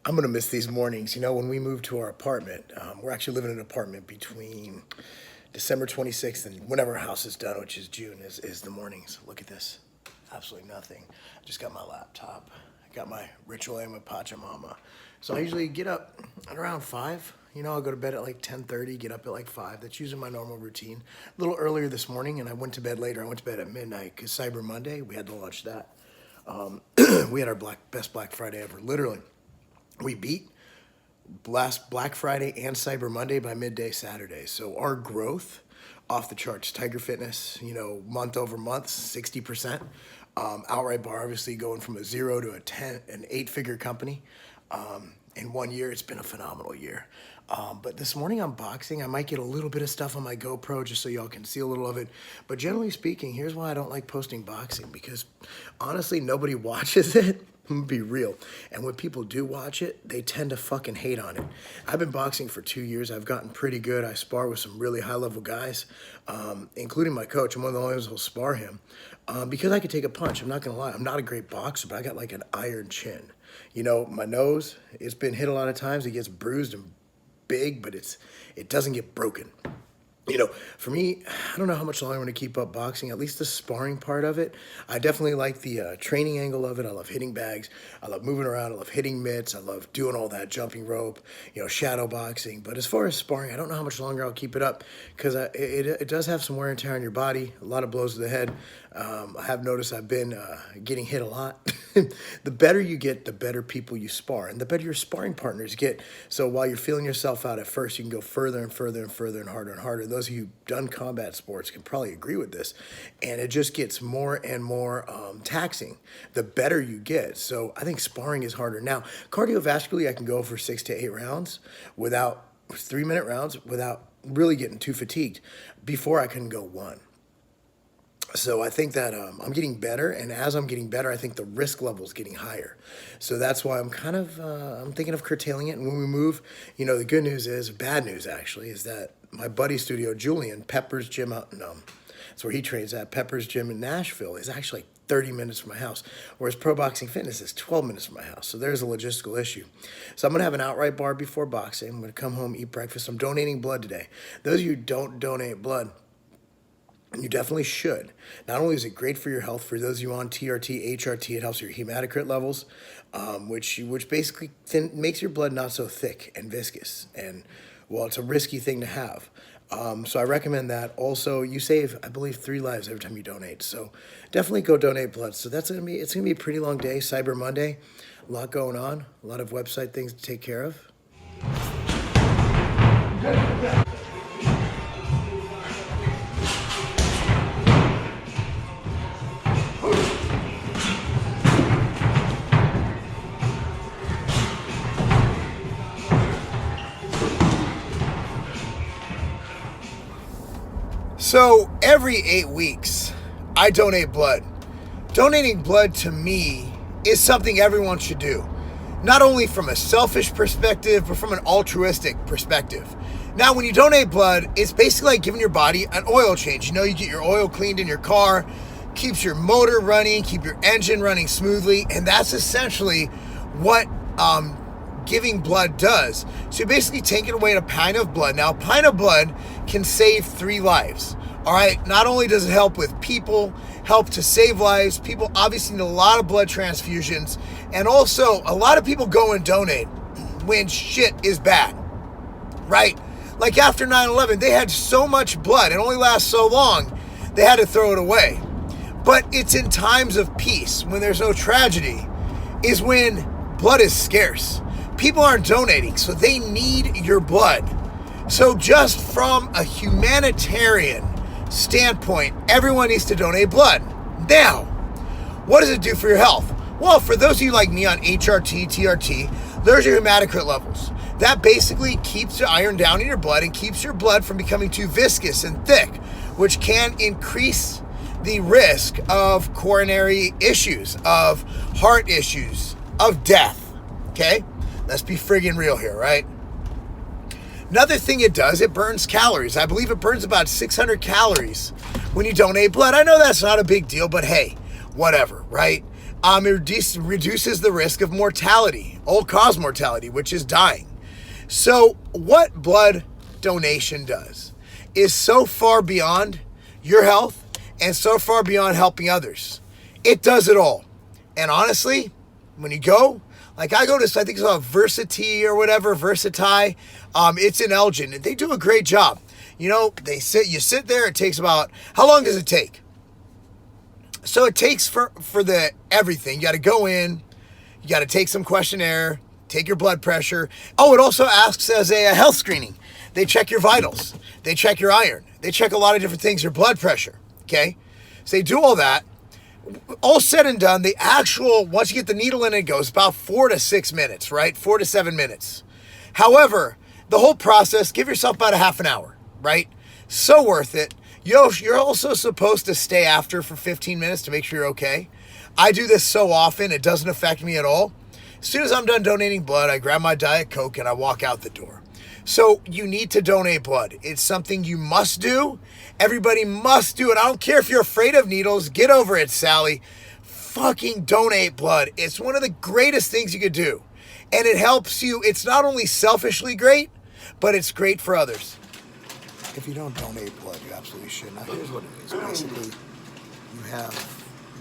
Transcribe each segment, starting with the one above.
I'm going to miss these mornings. You know, when we moved to our apartment, we're actually living in an apartment between December 26th and whenever our house is done, which is June, is the mornings. Look at this. Absolutely nothing. I just got my laptop. I got my ritual and my Pachamama. So I usually get up at around 5. You know, I'll go to bed at like 10:30, get up at like 5. That's usually my normal routine. A little earlier this morning, and I went to bed later. I went to bed at midnight because Cyber Monday, we had to launch that. We had our best Black Friday ever, literally. We beat last Black Friday and Cyber Monday by midday Saturday. So our growth off the charts. Tiger Fitness, you know, month over month, 60%. Outright Bar, obviously going from a 0 to an 8-figure company. In 1 year, it's been a phenomenal year. But this morning I'm boxing. I might get a little bit of stuff on my GoPro just so y'all can see a little of it. But generally speaking, here's why I don't like posting boxing, because honestly, nobody watches it. I'm gonna be real. And when people do watch it, they tend to fucking hate on it. I've been boxing for 2 years. I've gotten pretty good. I spar with some really high-level guys, including my coach. I'm one of the only ones who'll spar him because I can take a punch. I'm not gonna lie. I'm not a great boxer, but I got like an iron chin. You know, my nose, it's been hit a lot of times. It gets bruised and big, but it doesn't get broken. You know, for me, I don't know how much longer I'm going to keep up boxing, at least the sparring part of it. I definitely like the training angle of it. I love hitting bags. I love moving around. I love hitting mitts. I love doing all that, jumping rope, you know, shadow boxing. But as far as sparring, I don't know how much longer I'll keep it up because it does have some wear and tear on your body, a lot of blows to the head. I have noticed I've been getting hit a lot. The better you get, the better people you spar, and the better your sparring partners get. So while you're feeling yourself out at first, you can go further and further and further and harder and harder. Those of you who've done combat sports can probably agree with this. And it just gets more and more taxing the better you get. So I think sparring is harder. Now, cardiovascularly, I can go for 6 to 8 rounds without 3-minute rounds without really getting too fatigued. Before I couldn't go 1. So I think that I'm getting better, and as I'm getting better, I think the risk level is getting higher. So that's why I'm kind of I'm thinking of curtailing it. And when we move, you know, the good news is, bad news actually, is that my buddy studio, Julian, Pepper's Gym out in, that's where he trains at, Pepper's Gym in Nashville, is actually like 30 minutes from my house, whereas Pro Boxing Fitness is 12 minutes from my house. So there's a logistical issue. So I'm going to have an outright bar before boxing. I'm going to come home, eat breakfast. I'm donating blood today. Those of you who don't donate blood, you definitely should. Not only is it great for your health, for those of you on TRT, HRT, it helps your hematocrit levels, which basically makes your blood not so thick and viscous. And, well, it's a risky thing to have. So I recommend that. Also, you save, I believe, 3 lives every time you donate. So definitely go donate blood. So it's gonna be a pretty long day, Cyber Monday. A lot going on, a lot of website things to take care of. So every 8 weeks, I donate blood. Donating blood to me is something everyone should do. Not only from a selfish perspective, but from an altruistic perspective. Now, when you donate blood, it's basically like giving your body an oil change. You know, you get your oil cleaned in your car, keeps your motor running, keep your engine running smoothly, and that's essentially what giving blood does. So you're basically taking away a pint of blood. Now, a pint of blood can save 3 lives. All right. Not only does it help with people, help to save lives. People obviously need a lot of blood transfusions. And also, a lot of people go and donate when shit is bad. Right? Like after 9/11, they had so much blood. It only lasts so long. They had to throw it away. But it's in times of peace, when there's no tragedy, is when blood is scarce. People aren't donating, so they need your blood. So just from a humanitarian standpoint, everyone needs to donate blood. Now, what does it do for your health? Well, for those of you like me on HRT, TRT, there's your hematocrit levels. That basically keeps the iron down in your blood and keeps your blood from becoming too viscous and thick, which can increase the risk of coronary issues, of heart issues, of death. Okay? Let's be friggin' real here, right? Another thing it does, it burns calories. I believe it burns about 600 calories when you donate blood. I know that's not a big deal, but hey, whatever, right? It reduces the risk of mortality, all-cause mortality, which is dying. So what blood donation does is so far beyond your health and so far beyond helping others. It does it all. And honestly, when you go, like I go to, I think it's called Versati or whatever, Versati. It's in Elgin, and they do a great job. You know, you sit there, it takes about, how long does it take? So it takes for the everything. You got to go in, you got to take some questionnaire, take your blood pressure. Oh, it also asks as a health screening. They check your vitals. They check your iron. They check a lot of different things, your blood pressure, okay? So they do all that. All said and done, the actual, once you get the needle in, it goes about 4 to 6 minutes, right? 4 to 7 minutes. However, the whole process, give yourself about a half an hour, right? So worth it. You're also supposed to stay after for 15 minutes to make sure you're okay. I do this so often, it doesn't affect me at all. As soon as I'm done donating blood, I grab my Diet Coke and I walk out the door. So you need to donate blood. It's something you must do. Everybody must do it. I don't care if you're afraid of needles. Get over it, Sally. Fucking donate blood. It's one of the greatest things you could do. And it helps you. It's not only selfishly great, but it's great for others. If you don't donate blood, you absolutely should. Now, here's what it is. Basically, you have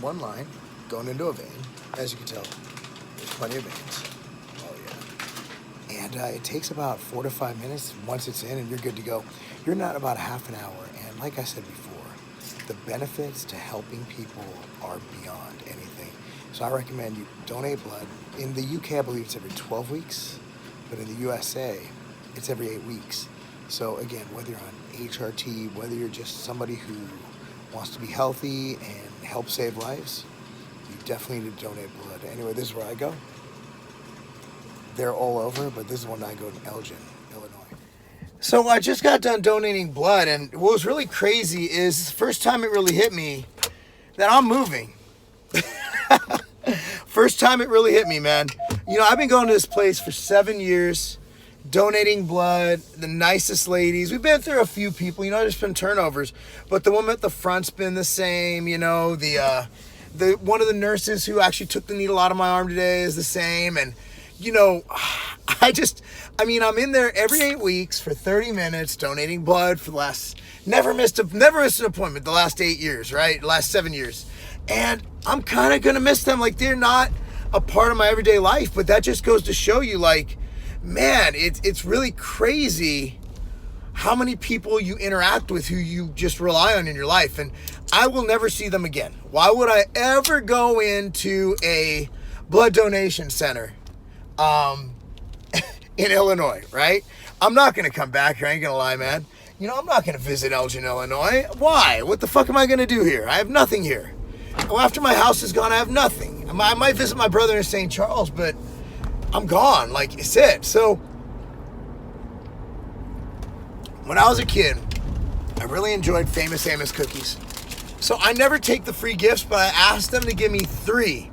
one line going into a vein. As you can tell, there's plenty of veins. And it takes about 4 to 5 minutes. Once it's in and you're good to go, you're not about half an hour. And like I said before, the benefits to helping people are beyond anything. So I recommend you donate blood. In the UK, I believe it's every 12 weeks. But in the USA, it's every 8 weeks. So again, whether you're on HRT, whether you're just somebody who wants to be healthy and help save lives, you definitely need to donate blood. Anyway, this is where I go. They're all over, but this is when I go to Elgin, Illinois. So I just got done donating blood, and what was really crazy is the first time it really hit me that I'm moving. First time it really hit me, man. You know, I've been going to this place for 7 years, donating blood, the nicest ladies. We've been through a few people, you know, there's been turnovers, but the woman at the front's been the same, you know, the one of the nurses who actually took the needle out of my arm today is the same, and you know, I'm in there every 8 weeks for 30 minutes donating blood for the last, never missed an appointment the last 8 years, right? The last 7 years. And I'm kind of going to miss them. Like, they're not a part of my everyday life, but that just goes to show you, like, man, it's really crazy how many people you interact with who you just rely on in your life. And I will never see them again. Why would I ever go into a blood donation center in Illinois, right? I'm not going to come back here. I ain't going to lie, man. You know, I'm not going to visit Elgin, Illinois. Why? What the fuck am I going to do here? I have nothing here. Well, after my house is gone, I have nothing. I might visit my brother in St. Charles, but I'm gone. Like, it's it. So, when I was a kid, I really enjoyed Famous Amos cookies. So, I never take the free gifts, but I asked them to give me three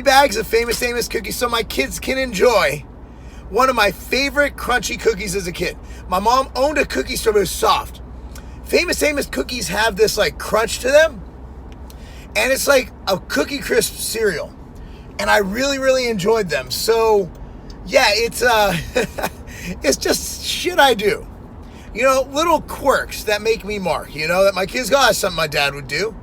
bags of Famous Amos cookies so my kids can enjoy one of my favorite crunchy cookies as a kid. My mom owned a cookie store, but it was soft. Famous Amos cookies have this like crunch to them, and it's like a Cookie Crisp cereal, and I really, really enjoyed them. So yeah, it's it's just shit I do, you know, little quirks that make me Marc, you know, that my kids go, oh, that's something my dad would do,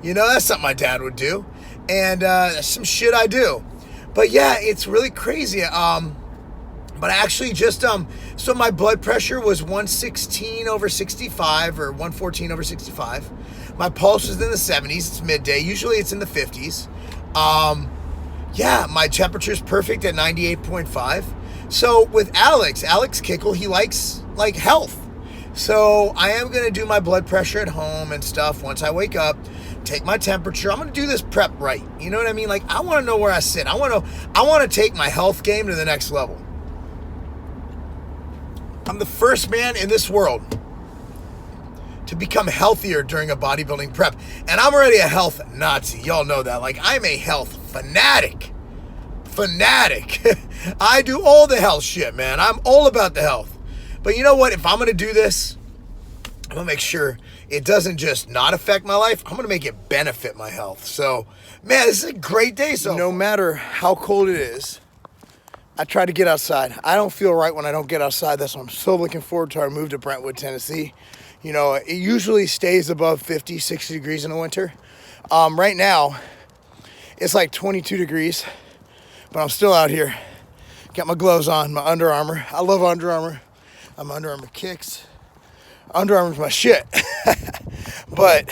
you know, that's something my dad would do. And that's some shit I do. But yeah, it's really crazy. But I actually just, so my blood pressure was 116/65 or 114/65. My pulse was in the 70s. It's midday. Usually it's in the 50s. Yeah, my temperature's perfect at 98.5. So with Alex Kickle, he likes like health. So I am going to do my blood pressure at home and stuff once I wake up. Take my temperature. I'm going to do this prep right. You know what I mean? Like, I want to know where I sit. I want to take my health game to the next level. I'm the first man in this world to become healthier during a bodybuilding prep. And I'm already a health Nazi. Y'all know that. Like, I'm a health fanatic. I do all the health shit, man. I'm all about the health. But you know what? If I'm going to do this, I'm going to make sure it doesn't just not affect my life, I'm gonna make it benefit my health. So, man, this is a great day. So no matter how cold it is, I try to get outside. I don't feel right when I don't get outside. That's why I'm so looking forward to our move to Brentwood, Tennessee. You know, it usually stays above 50, 60 degrees in the winter. Right now, it's like 22 degrees, but I'm still out here. Got my gloves on, my Under Armour. I love Under Armour. I'm Under Armour kicks. Under Armour's my shit. But,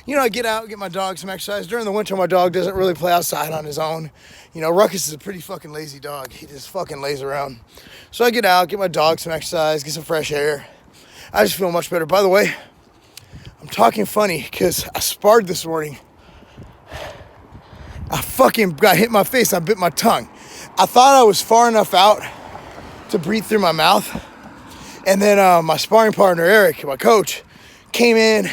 you know, I get out, get my dog some exercise. During the winter, my dog doesn't really play outside on his own. You know, Ruckus is a pretty fucking lazy dog. He just fucking lays around. So I get out, get my dog some exercise, get some fresh air. I just feel much better. By the way, I'm talking funny because I sparred this morning. I fucking got hit in my face. I bit my tongue. I thought I was far enough out to breathe through my mouth. And then my sparring partner, Eric, my coach, came in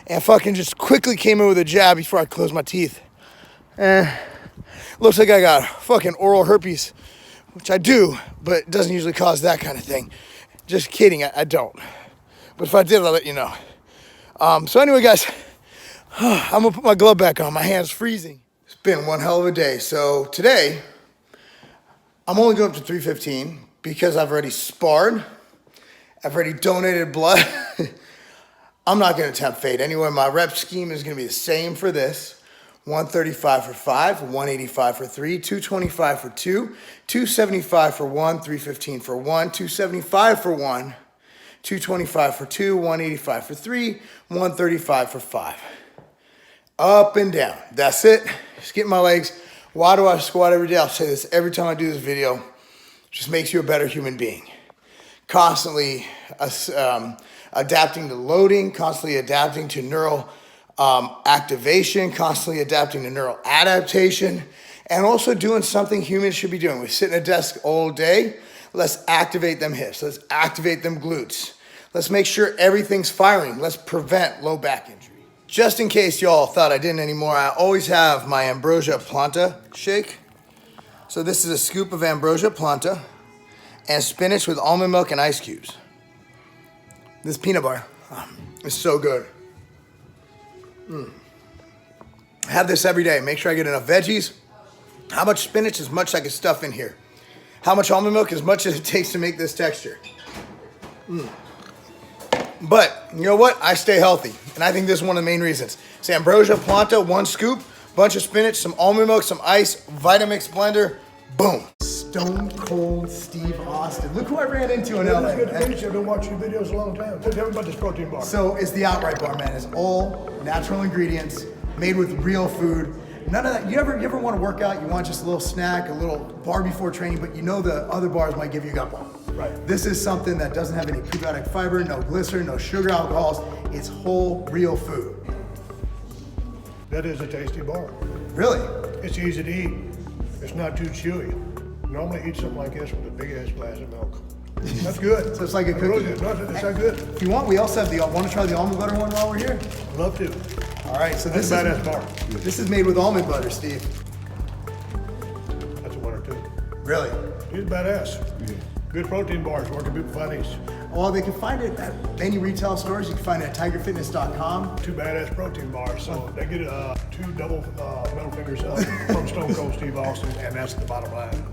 and fucking just quickly came in with a jab before I closed my teeth. Looks like I got fucking oral herpes, which I do, but it doesn't usually cause that kind of thing. Just kidding, I don't. But if I did, I'll let you know. So anyway, guys, I'm gonna put my glove back on. My hand's freezing. It's been one hell of a day. So today, I'm only going up to 315 because I've already sparred. I've already donated blood. I'm not gonna attempt fade. Anyway, my rep scheme is gonna be the same for this. 135 for 5, 185 for 3, 225 for 2, 275 for 1, 315 for 1, 275 for 1, 225 for 2, 185 for 3, 135 for 5. Up and down. That's it. Just getting my legs. Why do I squat every day? I'll say this every time I do this video. It just makes you a better human being. Constantly adapting to loading, constantly adapting to neural activation, constantly adapting to neural adaptation, and also doing something humans should be doing. We sit at a desk all day. Let's activate them hips. Let's activate them glutes. Let's make sure everything's firing. Let's prevent low back injury. Just in case y'all thought I didn't anymore, I always have my ambrosia planta shake. So this is a scoop of ambrosia planta and spinach with almond milk and ice cubes. This peanut butter is so good. Have this every day. Make sure I get enough veggies. How much spinach? As much as I can stuff in here. How much almond milk? As much as it takes to make this texture. But you know what? I stay healthy. And I think this is one of the main reasons. It's ambrosia planta, 1 scoop, bunch of spinach, some almond milk, some ice, Vitamix blender, boom. Stone Cold Steve Austin. Look who I ran into in LA. Good to meet you. I've been watching your videos a long time. Tell me about this protein bar. So it's the Outright Bar, man. It's all natural ingredients, made with real food. None of that. You ever want to work out? You want just a little snack, a little bar before training, but you know the other bars might give you gut bomb. Right. This is something that doesn't have any prebiotic fiber, no glycerin, no sugar alcohols. It's whole, real food. That is a tasty bar. Really? It's easy to eat. It's not too chewy. Normally eat something like this with a big ass glass of milk. That's good. So it's like a cookie. It's not good. If you want, we also have the, want to try the almond butter one while we're here? Love to. All right, so this That's a badass bar. This is made with almond butter, Steve. That's a winner too. Really? He's badass. Good protein bars. Where can people find these? Well, they can find it at any retail stores. You can find it at tigerfitness.com. 2 badass protein bars. So they get 2 double middle fingers up from Stone Cold Steve Austin, and that's the bottom line.